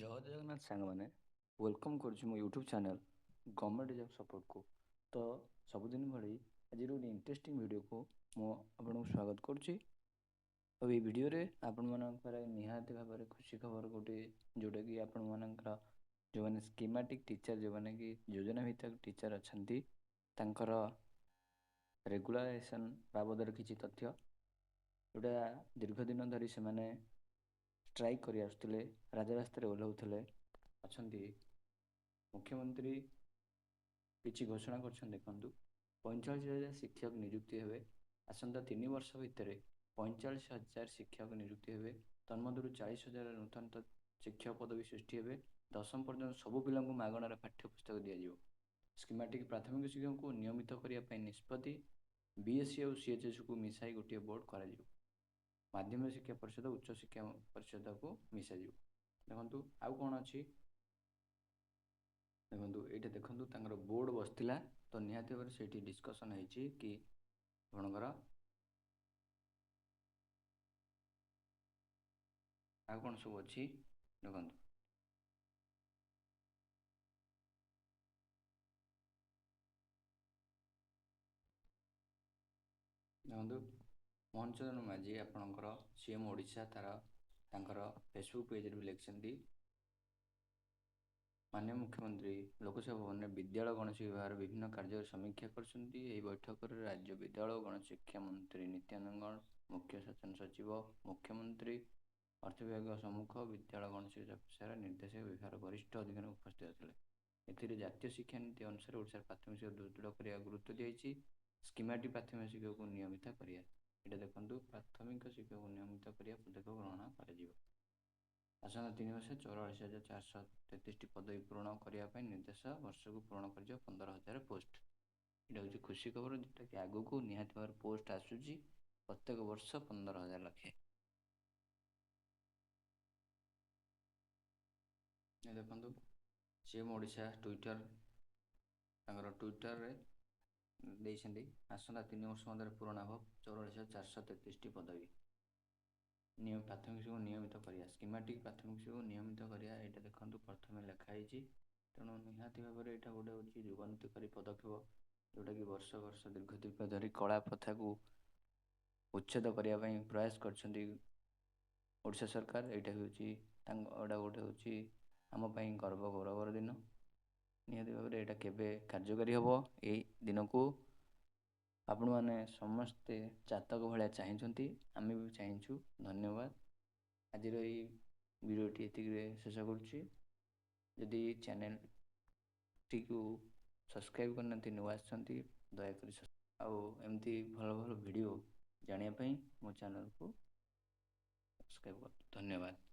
ଜୟ ଜଗନ୍ନାଥ ସାଙ୍ଗମାନେ, ୱେଲକମ୍ କରୁଛି ମୋ ୟୁଟ୍ୟୁବ୍ ଚ୍ୟାନେଲ୍ ଗଭର୍ଣ୍ଣମେଣ୍ଟ ଜବ୍ ସପୋର୍ଟକୁ। ତ ସବୁଦିନ ଭଳି ଆଜିର ଗୋଟେ ଇଣ୍ଟରେଷ୍ଟିଂ ଭିଡ଼ିଓକୁ ମୁଁ ଆପଣଙ୍କୁ ସ୍ୱାଗତ କରୁଛି। ଆଉ ଏହି ଭିଡ଼ିଓରେ ଆପଣମାନଙ୍କର ନିହାତି ଭାବରେ ଖୁସି ଖବର ଗୋଟିଏ, ଯେଉଁଟାକି ଆପଣମାନଙ୍କର ଯେଉଁମାନେ ସ୍କିମାଟିକ୍ ଟିଚର୍, ଯେଉଁମାନେ କି ଯୋଜନା ଭିତ୍ତିକ ଟିଚର୍ ଅଛନ୍ତି, ତାଙ୍କର ରେଗୁଲାରାଇଜେସନ୍ ବାବଦରେ କିଛି ତଥ୍ୟ। ଯେଉଁଟା ଦୀର୍ଘ ଦିନ ଧରି ସେମାନେ ଷ୍ଟ୍ରାଇକ୍ କରି ଆସୁଥିଲେ, ରାଜରାସ୍ତାରେ ଓହ୍ଲାଉଥିଲେ ଅଛନ୍ତି। ମୁଖ୍ୟମନ୍ତ୍ରୀ କିଛି ଘୋଷଣା କରିଛନ୍ତି। ଦେଖନ୍ତୁ, 45,000 ଶିକ୍ଷକ ନିଯୁକ୍ତି ହେବେ। ଆସନ୍ତା 3 ବର୍ଷ ଭିତରେ 45,000 ଶିକ୍ଷକ ନିଯୁକ୍ତି ହେବେ। ତନ୍ମଧ୍ୟରୁ 40,000 ନୂତନ ଶିକ୍ଷକ ପଦବୀ ସୃଷ୍ଟି ହେବେ। ଦଶମ ପର୍ଯ୍ୟନ୍ତ ସବୁ ପିଲାଙ୍କୁ ମାଗଣାରେ ପାଠ୍ୟପୁସ୍ତକ ଦିଆଯିବ। ସ୍କିମାଟିକ୍ ପ୍ରାଥମିକ ଶିକ୍ଷକଙ୍କୁ ନିୟମିତ କରିବା ପାଇଁ ନିଷ୍ପତ୍ତି। ବିଏସ୍ସି ଆଉ ସିଏଚ୍ଏସ୍କୁ ମିଶାଇ ଗୋଟିଏ ବୋର୍ଡ଼ କରାଯିବ। ମାଧ୍ୟମିକ ଶିକ୍ଷା ପରିଷଦ, ଉଚ୍ଚ ଶିକ୍ଷା ପରିଷଦକୁ ମିଶାଯିବ। ଦେଖନ୍ତୁ ଆଉ କ'ଣ ଅଛି, ଦେଖନ୍ତୁ ଏଇଟା ଦେଖନ୍ତୁ, ତାଙ୍କର ବୋର୍ଡ଼ ବସିଥିଲା, ତ ନିହାତି ଭାବରେ ସେଇଠି ଡିସ୍କସନ୍ ହେଇଛି କି ଆପଣଙ୍କର ଆଉ କ'ଣ ସବୁ ଅଛି। ଦେଖନ୍ତୁ ମୋହନ ଚରଣ ମାଝୀ ଆପଣଙ୍କର ସିଏମ୍ ଓଡ଼ିଶା ତାଙ୍କର ଫେସବୁକ୍ ପେଜ୍ରେ ବି ଲେଖିଛନ୍ତି, ମାନ୍ୟ ମୁଖ୍ୟମନ୍ତ୍ରୀ ଲୋକସେବା ଭବନରେ ବିଦ୍ୟାଳୟ ଗଣଶିକ୍ଷା ବିଭାଗର ବିଭିନ୍ନ କାର୍ଯ୍ୟର ସମୀକ୍ଷା କରିଛନ୍ତି। ଏହି ବୈଠକରେ ରାଜ୍ୟ ବିଦ୍ୟାଳୟ ଓ ଗଣଶିକ୍ଷା ମନ୍ତ୍ରୀ ନିତ୍ୟାନନ୍ଦ ଗୌଡ଼, ମୁଖ୍ୟ ଶାସନ ସଚିବ, ମୁଖ୍ୟମନ୍ତ୍ରୀ, ଅର୍ଥ ବିଭାଗ ସମ୍ମୁଖ, ବିଦ୍ୟାଳୟ ଗଣଶିକ୍ଷା ଅଫିସର, ନିର୍ଦ୍ଦେଶକ ବିଭାଗର ବରିଷ୍ଠ ଅଧିକାରୀ ଉପସ୍ଥିତ ଥିଲେ। ଏଥିରେ ଜାତୀୟ ଶିକ୍ଷାନୀତି ଅନୁସାରେ ଓଡ଼ିଶାର ପ୍ରାଥମିକ ଶିକ୍ଷା ସୁଦୃଢ଼ କରିବାକୁ ଗୁରୁତ୍ୱ ଦିଆଯାଇଛି। ସ୍କିମାଟିକ୍ ପ୍ରାଥମିକ ଶିକ୍ଷକଙ୍କୁ ନିୟମିତ କରିବା। ଏଇଟା ଦେଖନ୍ତୁ, ପ୍ରାଥମିକ ଶିକ୍ଷକଙ୍କୁ ନିୟମିତ କରିବା ପଦକ୍ଷେପ ଗ୍ରହଣ କରାଯିବ। ଆସନ୍ତା 3 ବର୍ଷରେ 44,433ଟି ପଦବୀ ପୂରଣ କରିବା ପାଇଁ ନିର୍ଦ୍ଦେଶ। ବର୍ଷକୁ ପୂରଣ କରାଯିବ 15,000 ପୋଷ୍ଟ। ଏଇଟା ହେଉଛି ଖୁସି ଖବର, ଯେଉଁଟାକି ଆଗକୁ ନିହାତି ଭାବରେ ପୋଷ୍ଟ ଆସୁଛି, ପ୍ରତ୍ୟେକ ବର୍ଷ 15,000 ଲେଖାଏଁ। ଦେଖନ୍ତୁ ସିଏମ୍ ଓଡ଼ିଶା ତାଙ୍କର ଟ୍ୱିଟରରେ ଦେଇଛନ୍ତି, ଆସନ୍ତା 3 ବର୍ଷ ମଧ୍ୟରେ ପୂରଣ ହେବ 44,433ଟି ପଦବୀ। ପ୍ରାଥମିକ ଶିକ୍ଷକଙ୍କୁ ନିୟମିତ କରିବା, ସ୍କିମାଟିକ୍ ପ୍ରାଥମିକ ଶିକ୍ଷକଙ୍କୁ ନିୟମିତ କରିବା। ଏଇଟା ଦେଖନ୍ତୁ ପ୍ରଥମେ ଲେଖା ହେଇଛି। ତେଣୁ ନିହାତି ଭାବରେ ଏଇଟା ଗୋଟେ ହେଉଛି ଯୁଗାନ୍ତକାରୀ ପଦକ୍ଷେପ, ଯେଉଁଟାକି ବର୍ଷ ଦୀର୍ଘ ଧରି କଳା ପ୍ରଥାକୁ ଉଚ୍ଛେଦ କରିବା ପାଇଁ ପ୍ରୟାସ କରିଛନ୍ତି ଓଡ଼ିଶା ସରକାର। ଏଇଟା ହେଉଛି ଗୋଟେ ହେଉଛି ଆମ ପାଇଁ ଗର୍ବ ଗୌରବର ଦିନ। ନିହାତି ଭାବରେ ଏଇଟା କେବେ କାର୍ଯ୍ୟକାରୀ ହେବ, ଏଇ ଦିନକୁ ଆପଣମାନେ ସମସ୍ତେ ଚାତକ ଭଳିଆ ଚାହିଁଛନ୍ତି, ଆମେ ବି ଚାହିଁଛୁ। ଧନ୍ୟବାଦ। ଆଜିର ଏଇ ଭିଡ଼ିଓଟି ଏତିକିରେ ଶେଷ କରୁଛି। ଯଦି ଚ୍ୟାନେଲଟିକୁ ସବସ୍କ୍ରାଇବ୍ କରିନାହାନ୍ତି, ନୂଆ ଆସିଛନ୍ତି, ଦୟାକରି ଆଉ ଏମିତି ଭଲ ଭଲ ଭିଡ଼ିଓ ଜାଣିବା ପାଇଁ ମୋ ଚ୍ୟାନେଲକୁ ସବସ୍କ୍ରାଇବ୍ କରନ୍ତୁ। ଧନ୍ୟବାଦ।